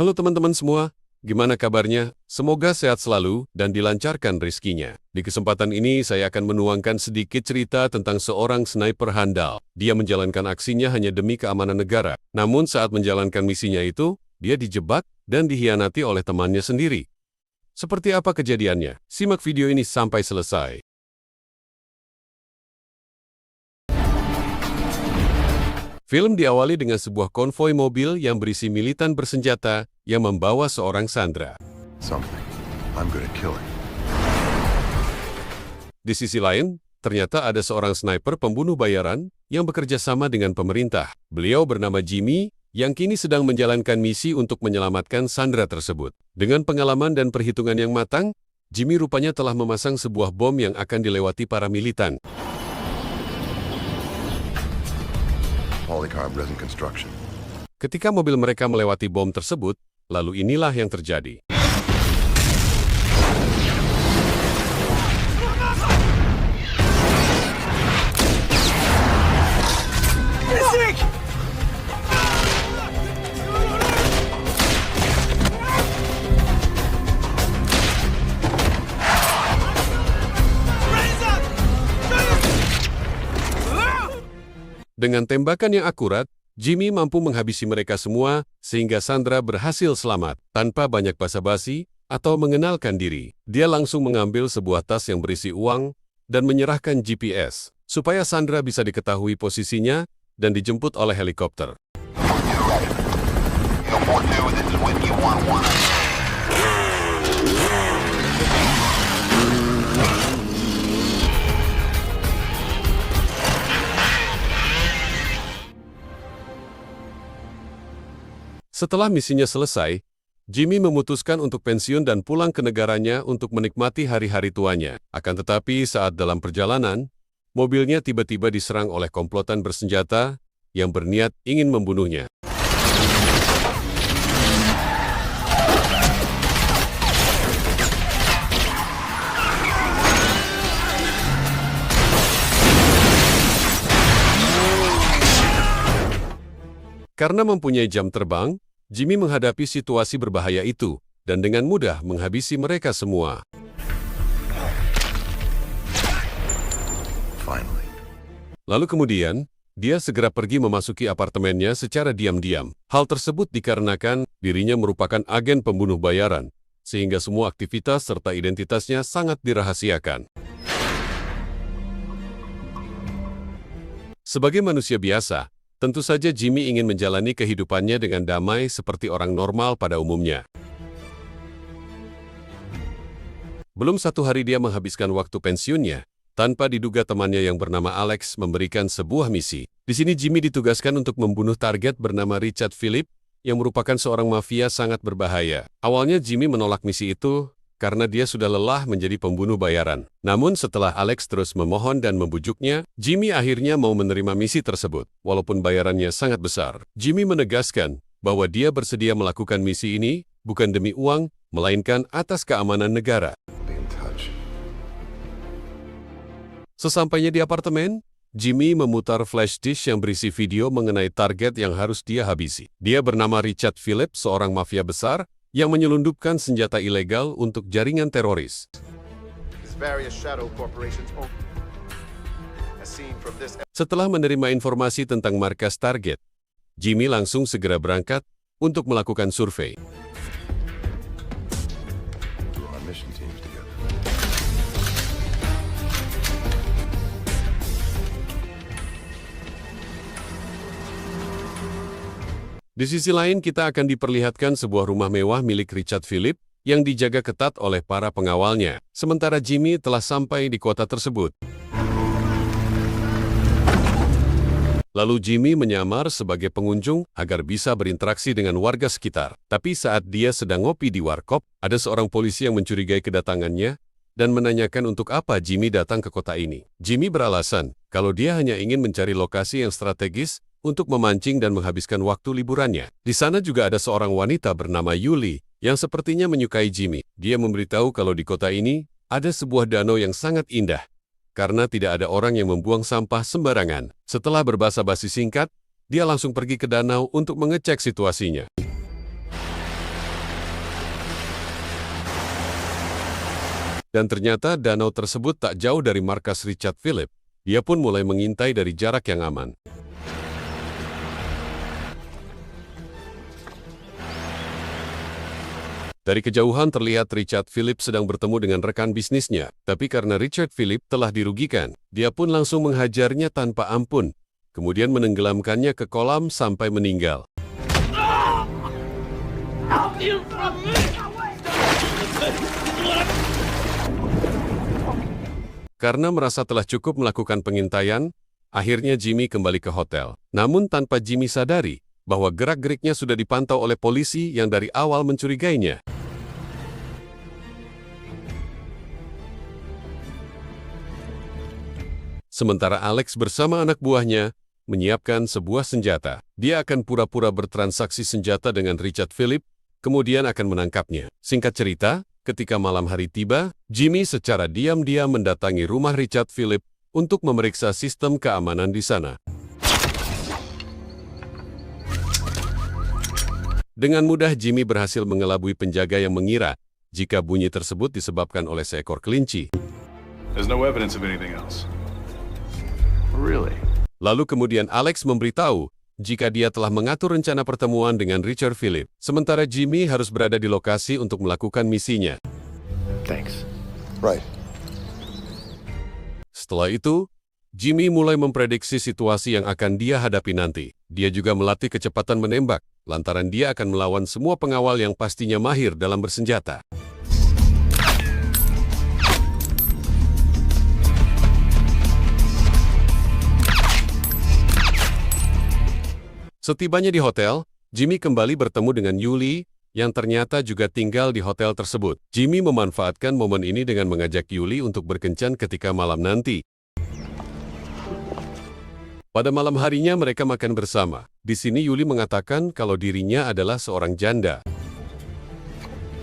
Halo teman-teman semua, gimana kabarnya? Semoga sehat selalu dan dilancarkan rezekinya. Di kesempatan ini saya akan menuangkan sedikit cerita tentang seorang sniper handal. Dia menjalankan aksinya hanya demi keamanan negara. Namun saat menjalankan misinya itu, dia dijebak dan dikhianati oleh temannya sendiri. Seperti apa kejadiannya? Simak video ini sampai selesai. Film diawali dengan sebuah konvoi mobil yang berisi militan bersenjata yang membawa seorang sandera. Di sisi lain, ternyata ada seorang sniper pembunuh bayaran yang bekerja sama dengan pemerintah. Beliau bernama Jimmy, yang kini sedang menjalankan misi untuk menyelamatkan sandera tersebut. Dengan pengalaman dan perhitungan yang matang, Jimmy rupanya telah memasang sebuah bom yang akan dilewati para militan. Ketika mobil mereka melewati bom tersebut, lalu inilah yang terjadi. Dengan tembakan yang akurat, Jimmy mampu menghabisi mereka semua sehingga sandera berhasil selamat. Tanpa banyak basa-basi atau mengenalkan diri, dia langsung mengambil sebuah tas yang berisi uang dan menyerahkan GPS supaya sandera bisa diketahui posisinya dan dijemput oleh helikopter. Setelah misinya selesai, Jimmy memutuskan untuk pensiun dan pulang ke negaranya untuk menikmati hari-hari tuanya. Akan tetapi saat dalam perjalanan, mobilnya tiba-tiba diserang oleh komplotan bersenjata yang berniat ingin membunuhnya. Karena mempunyai jam terbang, Jimmy menghadapi situasi berbahaya itu dan dengan mudah menghabisi mereka semua. Lalu kemudian, dia segera pergi memasuki apartemennya secara diam-diam. Hal tersebut dikarenakan dirinya merupakan agen pembunuh bayaran, sehingga semua aktivitas serta identitasnya sangat dirahasiakan. Sebagai manusia biasa, tentu saja Jimmy ingin menjalani kehidupannya dengan damai seperti orang normal pada umumnya. Belum satu hari dia menghabiskan waktu pensiunnya, tanpa diduga temannya yang bernama Alex memberikan sebuah misi. Di sini Jimmy ditugaskan untuk membunuh target bernama Richard Philip, yang merupakan seorang mafia sangat berbahaya. Awalnya Jimmy menolak misi itu, karena dia sudah lelah menjadi pembunuh bayaran. Namun setelah Alex terus memohon dan membujuknya, Jimmy akhirnya mau menerima misi tersebut. Walaupun bayarannya sangat besar, Jimmy menegaskan bahwa dia bersedia melakukan misi ini bukan demi uang, melainkan atas keamanan negara. Sesampainya di apartemen, Jimmy memutar flash disk yang berisi video mengenai target yang harus dia habisi. Dia bernama Richard Philip, seorang mafia besar, yang menyelundupkan senjata ilegal untuk jaringan teroris. Setelah menerima informasi tentang markas target, Jimmy langsung segera berangkat untuk melakukan survei. Di sisi lain, kita akan diperlihatkan sebuah rumah mewah milik Richard Philip yang dijaga ketat oleh para pengawalnya. Sementara Jimmy telah sampai di kota tersebut. Lalu Jimmy menyamar sebagai pengunjung agar bisa berinteraksi dengan warga sekitar. Tapi saat dia sedang ngopi di warkop, ada seorang polisi yang mencurigai kedatangannya dan menanyakan untuk apa Jimmy datang ke kota ini. Jimmy beralasan kalau dia hanya ingin mencari lokasi yang strategis untuk memancing dan menghabiskan waktu liburannya. Di sana juga ada seorang wanita bernama Yuli yang sepertinya menyukai Jimmy. Dia memberitahu kalau di kota ini ada sebuah danau yang sangat indah karena tidak ada orang yang membuang sampah sembarangan. Setelah berbasa-basi singkat, dia langsung pergi ke danau untuk mengecek situasinya. Dan ternyata danau tersebut tak jauh dari markas Richard Philip. Dia pun mulai mengintai dari jarak yang aman. Dari kejauhan terlihat Richard Philip sedang bertemu dengan rekan bisnisnya. Tapi karena Richard Philip telah dirugikan, dia pun langsung menghajarnya tanpa ampun. Kemudian menenggelamkannya ke kolam sampai meninggal. Karena merasa telah cukup melakukan pengintaian, akhirnya Jimmy kembali ke hotel. Namun tanpa Jimmy sadari bahwa gerak-geriknya sudah dipantau oleh polisi yang dari awal mencurigainya. Sementara Alex bersama anak buahnya menyiapkan sebuah senjata. Dia akan pura-pura bertransaksi senjata dengan Richard Philip, kemudian akan menangkapnya. Singkat cerita, ketika malam hari tiba, Jimmy secara diam-diam mendatangi rumah Richard Philip untuk memeriksa sistem keamanan di sana. Dengan mudah Jimmy berhasil mengelabui penjaga yang mengira jika bunyi tersebut disebabkan oleh seekor kelinci. There's no evidence of anything else. Really? Lalu kemudian Alex memberitahu jika dia telah mengatur rencana pertemuan dengan Richard Philip, sementara Jimmy harus berada di lokasi untuk melakukan misinya. Thanks. Right. Setelah itu, Jimmy mulai memprediksi situasi yang akan dia hadapi nanti. Dia juga melatih kecepatan menembak, lantaran dia akan melawan semua pengawal yang pastinya mahir dalam bersenjata. Setibanya di hotel, Jimmy kembali bertemu dengan Yuli, yang ternyata juga tinggal di hotel tersebut. Jimmy memanfaatkan momen ini dengan mengajak Yuli untuk berkencan ketika malam nanti. Pada malam harinya mereka makan bersama. Di sini Yuli mengatakan kalau dirinya adalah seorang janda.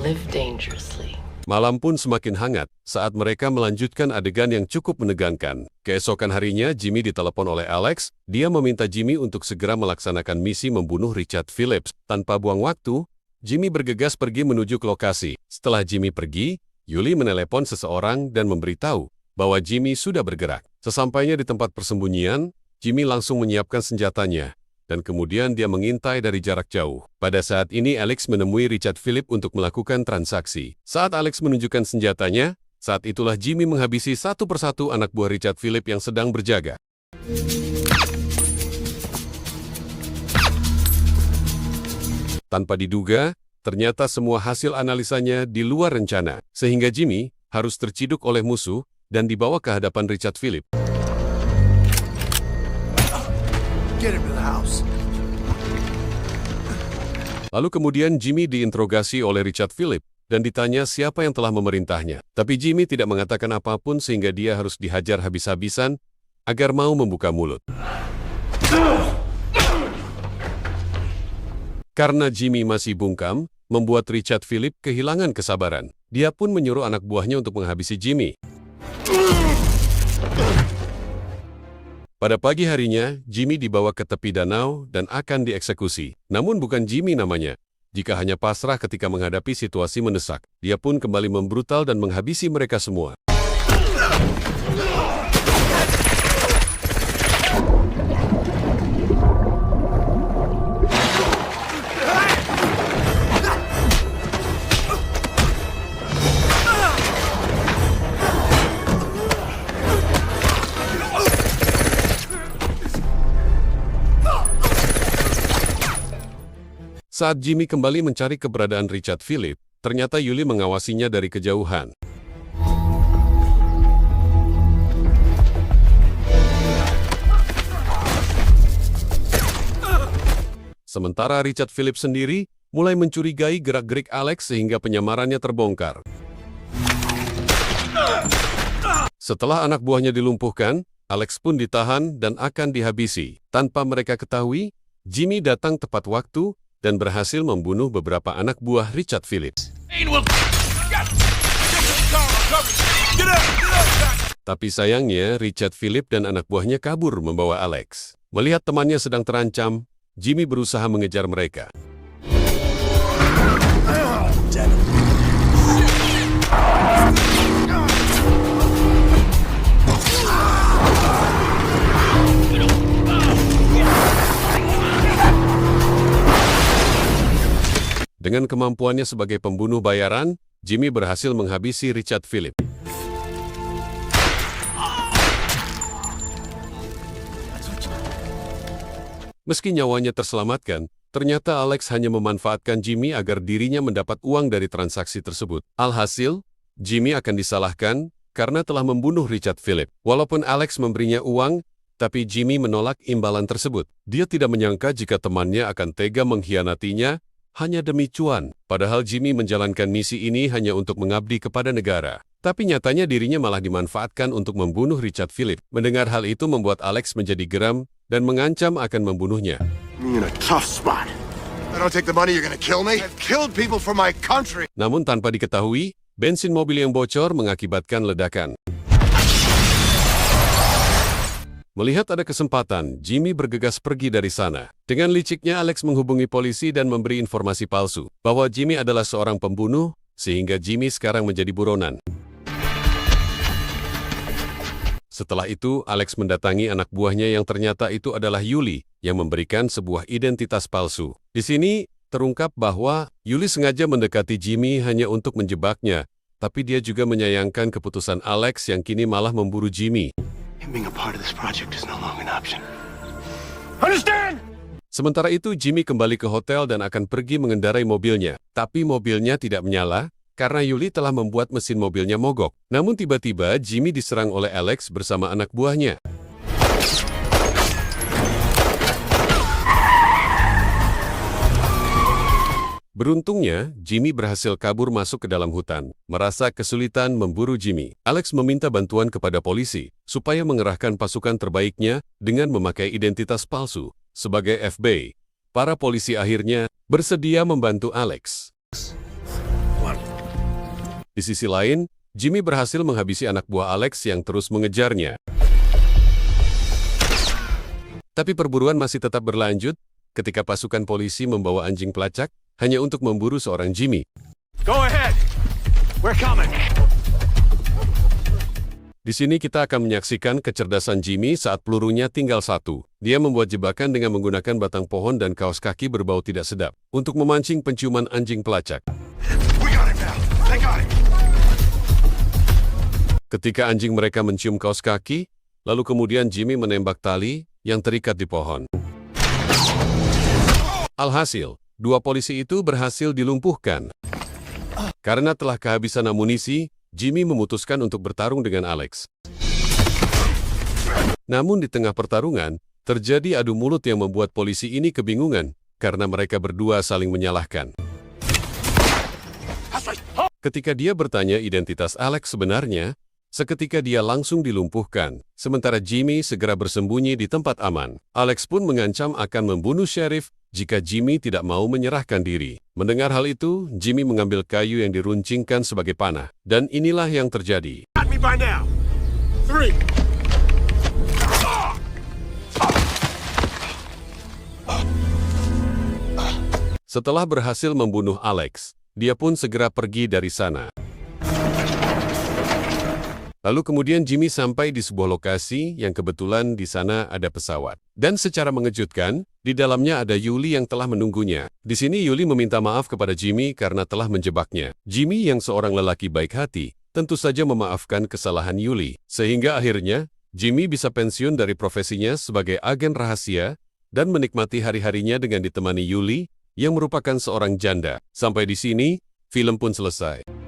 Live dangerously. Malam pun semakin hangat saat mereka melanjutkan adegan yang cukup menegangkan. Keesokan harinya, Jimmy ditelepon oleh Alex. Dia meminta Jimmy untuk segera melaksanakan misi membunuh Richard Phillips. Tanpa buang waktu, Jimmy bergegas pergi menuju ke lokasi. Setelah Jimmy pergi, Yuli menelepon seseorang dan memberitahu bahwa Jimmy sudah bergerak. Sesampainya di tempat persembunyian, Jimmy langsung menyiapkan senjatanya. Dan kemudian dia mengintai dari jarak jauh. Pada saat ini Alex menemui Richard Philip untuk melakukan transaksi. Saat Alex menunjukkan senjatanya, saat itulah Jimmy menghabisi satu persatu anak buah Richard Philip yang sedang berjaga. Tanpa diduga, ternyata semua hasil analisanya di luar rencana, sehingga Jimmy harus terciduk oleh musuh dan dibawa ke hadapan Richard Philip. Get him to the house. Lalu kemudian Jimmy diinterogasi oleh Richard Philip dan ditanya siapa yang telah memerintahnya. Tapi Jimmy tidak mengatakan apapun sehingga dia harus dihajar habis-habisan agar mau membuka mulut. Karena Jimmy masih bungkam, membuat Richard Philip kehilangan kesabaran. Dia pun menyuruh anak buahnya untuk menghabisi Jimmy. Pada pagi harinya, Jimmy dibawa ke tepi danau dan akan dieksekusi. Namun bukan Jimmy namanya. Jika hanya pasrah ketika menghadapi situasi mendesak, dia pun kembali membrutal dan menghabisi mereka semua. Saat Jimmy kembali mencari keberadaan Richard Philip, ternyata Yuli mengawasinya dari kejauhan. Sementara Richard Philip sendiri mulai mencurigai gerak-gerik Alex sehingga penyamarannya terbongkar. Setelah anak buahnya dilumpuhkan, Alex pun ditahan dan akan dihabisi. Tanpa mereka ketahui, Jimmy datang tepat waktu dan berhasil membunuh beberapa anak buah Richard Philip. Tapi sayangnya, Richard Philip dan anak buahnya kabur membawa Alex. Melihat temannya sedang terancam, Jimmy berusaha mengejar mereka. Dengan kemampuannya sebagai pembunuh bayaran, Jimmy berhasil menghabisi Richard Philip. Meski nyawanya terselamatkan, ternyata Alex hanya memanfaatkan Jimmy agar dirinya mendapat uang dari transaksi tersebut. Alhasil, Jimmy akan disalahkan karena telah membunuh Richard Philip. Walaupun Alex memberinya uang, tapi Jimmy menolak imbalan tersebut. Dia tidak menyangka jika temannya akan tega mengkhianatinya hanya demi cuan. Padahal Jimmy menjalankan misi ini hanya untuk mengabdi kepada negara. Tapi nyatanya dirinya malah dimanfaatkan untuk membunuh Richard Philip. Mendengar hal itu membuat Alex menjadi geram dan mengancam akan membunuhnya. Me in a tough spot. I don't take the money, you're gonna kill me? I've killed people for my country. Namun tanpa diketahui, bensin mobil yang bocor mengakibatkan ledakan. Melihat ada kesempatan, Jimmy bergegas pergi dari sana. Dengan liciknya, Alex menghubungi polisi dan memberi informasi palsu bahwa Jimmy adalah seorang pembunuh, sehingga Jimmy sekarang menjadi buronan. Setelah itu, Alex mendatangi anak buahnya yang ternyata itu adalah Yuli, yang memberikan sebuah identitas palsu. Di sini, terungkap bahwa Yuli sengaja mendekati Jimmy hanya untuk menjebaknya, tapi dia juga menyayangkan keputusan Alex yang kini malah memburu Jimmy. Being a part of this project is no longer an option. Sementara itu, Jimmy kembali ke hotel dan akan pergi mengendarai mobilnya. Tapi mobilnya tidak menyala, karena Yuli telah membuat mesin mobilnya mogok. Namun tiba-tiba, Jimmy diserang oleh Alex bersama anak buahnya. Beruntungnya, Jimmy berhasil kabur masuk ke dalam hutan. Merasa kesulitan memburu Jimmy, Alex meminta bantuan kepada polisi supaya mengerahkan pasukan terbaiknya dengan memakai identitas palsu. Sebagai FBI, para polisi akhirnya bersedia membantu Alex. Di sisi lain, Jimmy berhasil menghabisi anak buah Alex yang terus mengejarnya. Tapi perburuan masih tetap berlanjut ketika pasukan polisi membawa anjing pelacak hanya untuk memburu seorang Jimmy. Go ahead. We're coming. Di sini kita akan menyaksikan kecerdasan Jimmy saat pelurunya tinggal satu. Dia membuat jebakan dengan menggunakan batang pohon dan kaos kaki berbau tidak sedap untuk memancing penciuman anjing pelacak. We got him now. They got him. Ketika anjing mereka mencium kaos kaki, lalu kemudian Jimmy menembak tali yang terikat di pohon. Alhasil, dua polisi itu berhasil dilumpuhkan. Karena telah kehabisan amunisi, Jimmy memutuskan untuk bertarung dengan Alex. Namun di tengah pertarungan, terjadi adu mulut yang membuat polisi ini kebingungan karena mereka berdua saling menyalahkan. Ketika dia bertanya identitas Alex sebenarnya, seketika dia langsung dilumpuhkan, sementara Jimmy segera bersembunyi di tempat aman. Alex pun mengancam akan membunuh sheriff jika Jimmy tidak mau menyerahkan diri. Mendengar hal itu, Jimmy mengambil kayu yang diruncingkan sebagai panah. Dan inilah yang terjadi. Got me by now. 3. Setelah berhasil membunuh Alex, dia pun segera pergi dari sana. Lalu kemudian Jimmy sampai di sebuah lokasi yang kebetulan di sana ada pesawat. Dan secara mengejutkan, di dalamnya ada Yuli yang telah menunggunya. Di sini Yuli meminta maaf kepada Jimmy karena telah menjebaknya. Jimmy yang seorang lelaki baik hati, tentu saja memaafkan kesalahan Yuli. Sehingga akhirnya, Jimmy bisa pensiun dari profesinya sebagai agen rahasia dan menikmati hari-harinya dengan ditemani Yuli yang merupakan seorang janda. Sampai di sini, film pun selesai.